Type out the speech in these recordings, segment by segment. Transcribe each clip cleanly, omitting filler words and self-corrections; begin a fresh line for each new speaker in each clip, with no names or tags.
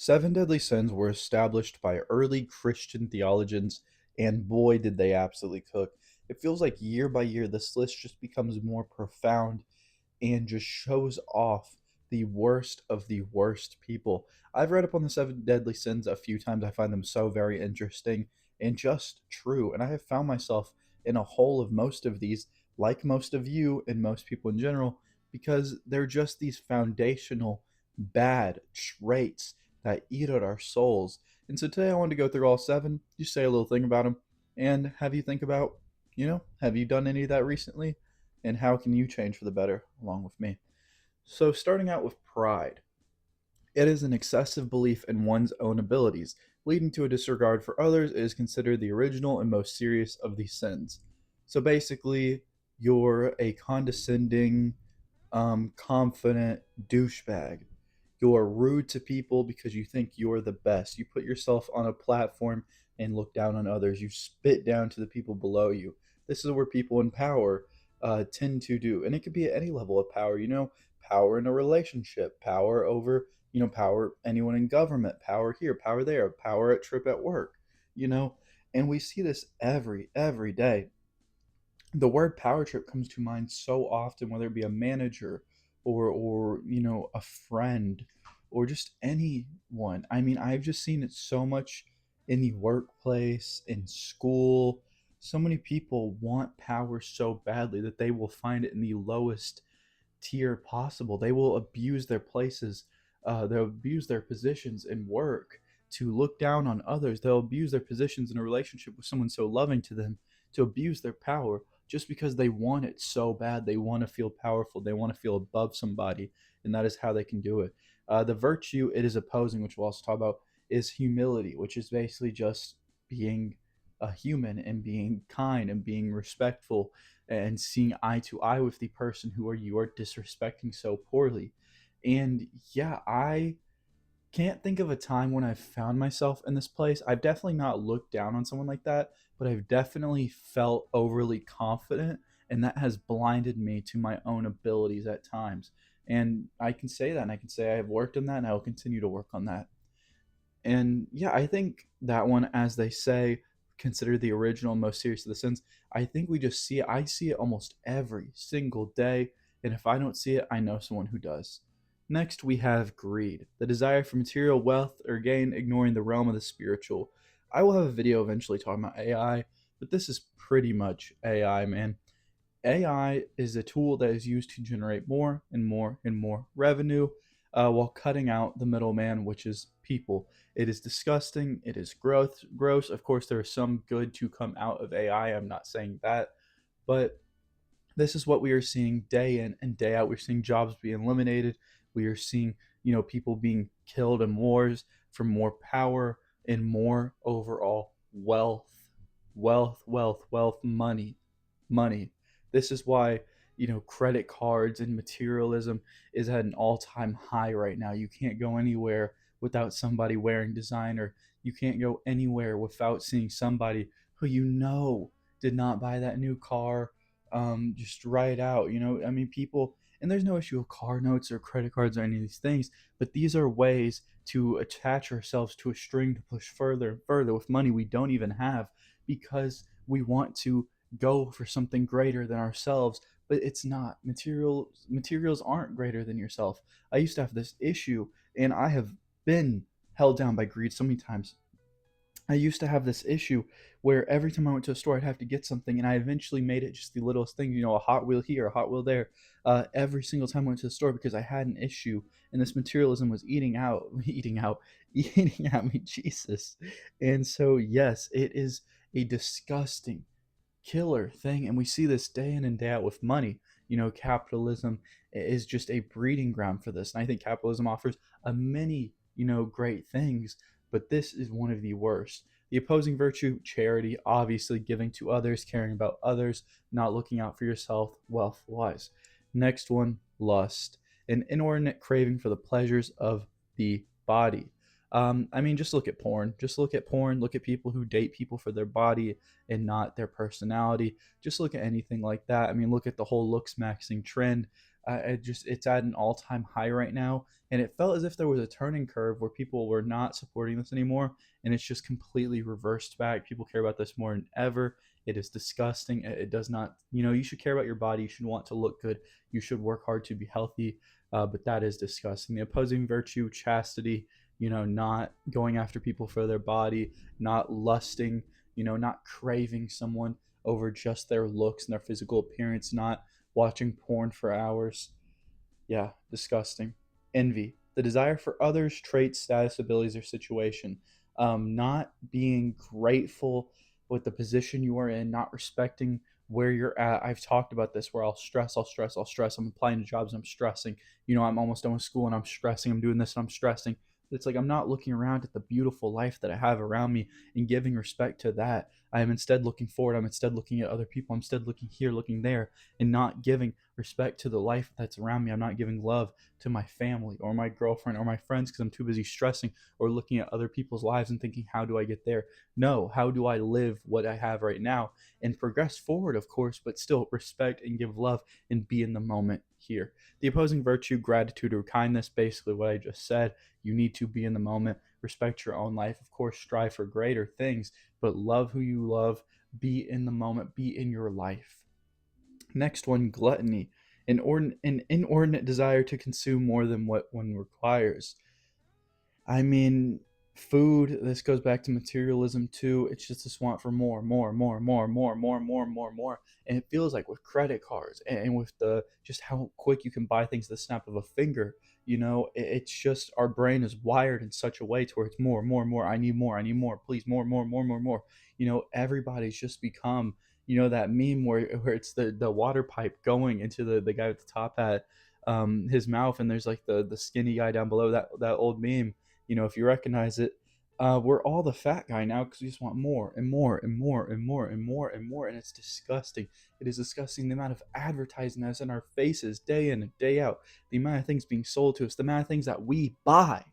Seven deadly sins were established by early Christian theologians, and boy, did they absolutely cook. It feels like year by year, this list just becomes more profound and just shows off the worst of the worst people. I've read up on the seven deadly sins a few times. I find them so very interesting and just true. And I have found myself in a hole of most of these, like most of you and most people in general, because they're just these foundational bad traits that eat at our souls. And so today I wanted to go through all seven, just say a little thing about them, and have you think about, have you done any of that recently? And how can you change for the better along with me? So, starting out with pride, it is an excessive belief in one's own abilities, leading to a disregard for others. It is considered the original and most serious of these sins. So, basically, you're a condescending, confident douchebag. You're rude to people because you think you're the best. You put yourself on a platform and look down on others. You spit down to the people below you. This is where people in power tend to do. And it could be at any level of power, power in a relationship, power over, power anyone in government, power here, power there, power at trip at work, you know. And we see this every day. The word power trip comes to mind so often, whether it be a manager or a friend or just anyone. I mean, I've just seen it so much in the workplace, in school. So many people want power so badly that they will find it in the lowest tier possible. They will abuse their places, they'll abuse their positions in work to look down on others. They'll abuse their positions in a relationship with someone so loving to them to abuse their power just because they want it so bad. They want to feel powerful, they want to feel above somebody, and that is how they can do it. The virtue it is opposing, which we'll also talk about, is humility, which is basically just being a human and being kind and being respectful and seeing eye to eye with the person who you are disrespecting so poorly. And yeah, I can't think of a time when I've found myself in this place. I've definitely not looked down on someone like that, but I've definitely felt overly confident, and that has blinded me to my own abilities at times. And I can say that, and I can say I have worked on that, and I will continue to work on that. And yeah, I think that one, as they say, considered the original and most serious of the sins. I think we just see it. I see it almost every single day. And if I don't see it, I know someone who does. Next, we have greed, the desire for material wealth or gain, ignoring the realm of the spiritual. I will have a video eventually talking about AI, but this is pretty much AI, man. AI is a tool that is used to generate more and more and more revenue while cutting out the middleman, which is people. It is disgusting. It is gross. Of course, there is some good to come out of AI. I'm not saying that. But this is what we are seeing day in and day out. We're seeing jobs being eliminated. We are seeing, people being killed in wars for more power and more overall wealth. Wealth, money. This is why, credit cards and materialism is at an all-time high right now. You can't go anywhere without somebody wearing designer. You can't go anywhere without seeing somebody who did not buy that new car just right out. I mean, people, and there's no issue with car notes or credit cards or any of these things, but these are ways to attach ourselves to a string to push further and further with money we don't even have because we want to go for something greater than ourselves, but it's not. Materials aren't greater than yourself. I used to have this issue, and I have been held down by greed so many times. I used to have this issue where every time I went to a store, I'd have to get something, and I eventually made it just the littlest thing, a Hot Wheel here, a Hot Wheel there, every single time I went to the store because I had an issue, and this materialism was eating at me, Jesus. And so, yes, it is a disgusting killer thing, and we see this day in and day out with money. Capitalism is just a breeding ground for this, and I think capitalism offers a many great things, but this is one of the worst. The opposing virtue, charity, obviously giving to others, caring about others, not looking out for yourself wealth wise. Next one, lust, an inordinate craving for the pleasures of the body. I mean, just look at porn. Just look at porn. Look at people who date people for their body and not their personality. Just look at anything like that. I mean, look at the whole looks maxing trend. it's at an all-time high right now, and it felt as if there was a turning curve where people were not supporting this anymore, and it's just completely reversed back. People care about this more than ever. It is disgusting. It does not, you should care about your body. You should want to look good. You should work hard to be healthy. But that is disgusting. The opposing virtue, chastity, not going after people for their body, not lusting, not craving someone over just their looks and their physical appearance, not watching porn for hours. Yeah, disgusting. Envy, the desire for others' traits, status, abilities, or situation. Not being grateful with the position you are in, not respecting where you're at. I've talked about this where I'll stress, I'll stress, I'll stress. I'm applying to jobs and I'm stressing. I'm almost done with school and I'm stressing. I'm doing this and I'm stressing. It's like I'm not looking around at the beautiful life that I have around me and giving respect to that. I am instead looking forward. I'm instead looking at other people. I'm instead looking here, looking there, and not giving respect to the life that's around me. I'm not giving love to my family or my girlfriend or my friends because I'm too busy stressing or looking at other people's lives and thinking, how do I get there? No, how do I live what I have right now and progress forward, of course, but still respect and give love and be in the moment here. The opposing virtue, gratitude or kindness, basically what I just said. You need to be in the moment, respect your own life, of course, strive for greater things, but love who you love, be in the moment, be in your life. Next one, gluttony, an inordinate desire to consume more than what one requires. I mean, food, this goes back to materialism too. It's just this want for more, more, more, more, more, more, more, more, more. And it feels like with credit cards and with the just how quick you can buy things the snap of a finger, it's just our brain is wired in such a way to where it's more, more, more. I need more, please, more, more, more, more, more. Everybody's just become, that meme where it's the water pipe going into the guy with the top hat, his mouth, and there's like the skinny guy down below that old meme. If you recognize it, we're all the fat guy now because we just want more and more and more and more and more and more, and it's disgusting. It is disgusting the amount of advertising that's in our faces day in and day out, the amount of things being sold to us, the amount of things that we buy.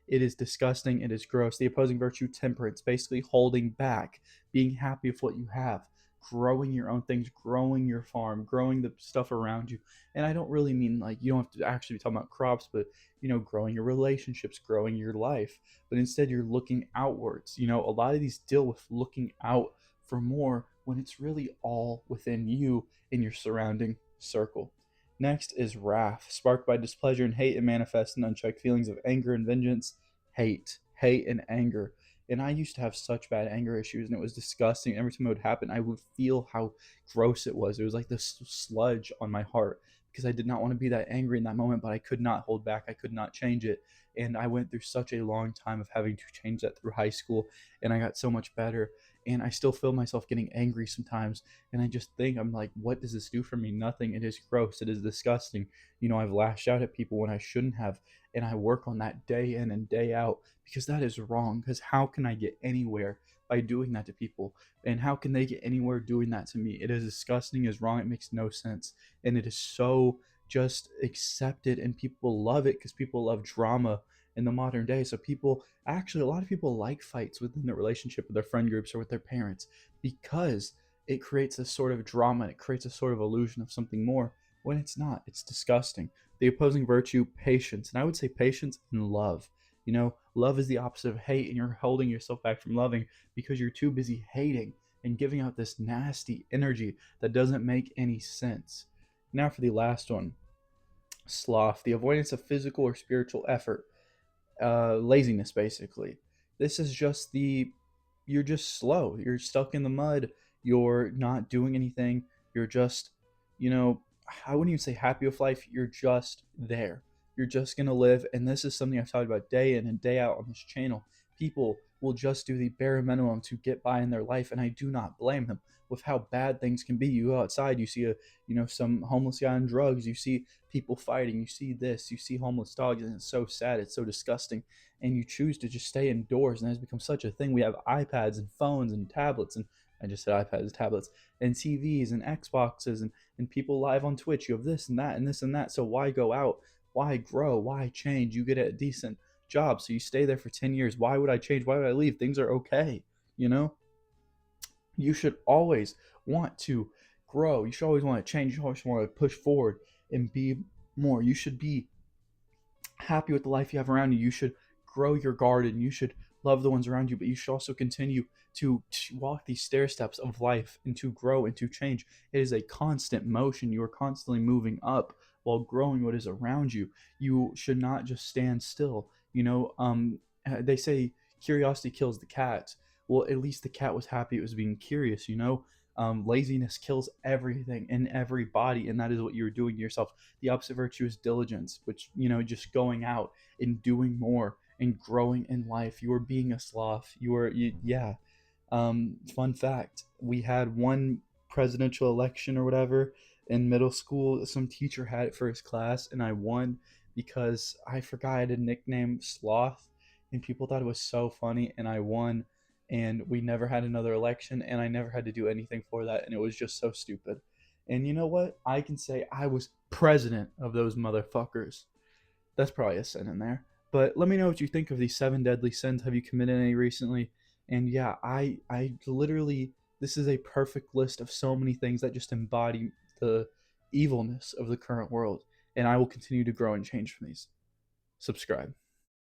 It is disgusting. It is gross. The opposing virtue, temperance, basically holding back, being happy with what you have, growing your own things, growing your farm, growing the stuff around you. And I don't really mean like you don't have to actually be talking about crops, but growing your relationships, growing your life, but instead you're looking outwards. A lot of these deal with looking out for more when it's really all within you in your surrounding circle. Next is wrath, sparked by displeasure and hate and manifest in unchecked feelings of anger and vengeance. Hate and anger. And I used to have such bad anger issues, and it was disgusting. Every time it would happen, I would feel how gross it was. It was like this sludge on my heart because I did not want to be that angry in that moment, but I could not hold back. I could not change it. And I went through such a long time of having to change that through high school, and I got so much better. And I still feel myself getting angry sometimes. And I just think, I'm like, what does this do for me? Nothing. It is gross. It is disgusting. I've lashed out at people when I shouldn't have. And I work on that day in and day out because that is wrong. Because how can I get anywhere by doing that to people? And how can they get anywhere doing that to me? It is disgusting, it is wrong, it makes no sense. And it is so just accepted, and people love it because people love drama in the modern day. So people actually, a lot of people like fights within their relationship with their friend groups or with their parents because it creates a sort of drama, it creates a sort of illusion of something more when it's not. It's disgusting. The opposing virtue, patience. And I would say patience and love. Love is the opposite of hate, and you're holding yourself back from loving because you're too busy hating and giving out this nasty energy that doesn't make any sense. Now, for the last one, sloth, the avoidance of physical or spiritual effort, laziness, basically. This is just you're just slow. You're stuck in the mud. You're not doing anything. You're just, you know, I wouldn't even say happy with life. You're just there. You're just going to live. And this is something I've talked about day in and day out on this channel. People will just do the bare minimum to get by in their life. And I do not blame them with how bad things can be. You go outside, you see some homeless guy on drugs. You see people fighting. You see this. You see homeless dogs. And it's so sad. It's so disgusting. And you choose to just stay indoors. And it has become such a thing. We have iPads and phones and tablets. And I just said iPads, tablets, and TVs and Xboxes and people live on Twitch. You have this and that and this and that. So why go out? Why grow? Why change? You get a decent job, so you stay there for 10 years. Why would I change? Why would I leave? Things are okay. You know, you should always want to grow. You should always want to change. You always want to push forward and be more. You should be happy with the life you have around you. You should grow your garden. You should love the ones around you, but you should also continue to walk these stair steps of life and to grow and to change. It is a constant motion. You are constantly moving up while growing what is around you. You should not just stand still. They say curiosity kills the cat. Well, at least the cat was happy it was being curious. Laziness kills everything in every body, and that is what you're doing to yourself. The opposite virtue is diligence, which, just going out and doing more and growing in life. You are being a sloth. Yeah. Fun fact: we had one presidential election or whatever in middle school. Some teacher had it for his class, and I won because I forgot I had a nickname Sloth, and people thought it was so funny, and I won. And we never had another election, and I never had to do anything for that, and it was just so stupid. And you know what? I can say I was president of those motherfuckers. That's probably a sin in there. But let me know what you think of these seven deadly sins. Have you committed any recently? And yeah, I literally, this is a perfect list of so many things that just embody the evilness of the current world. And I will continue to grow and change from these. Subscribe.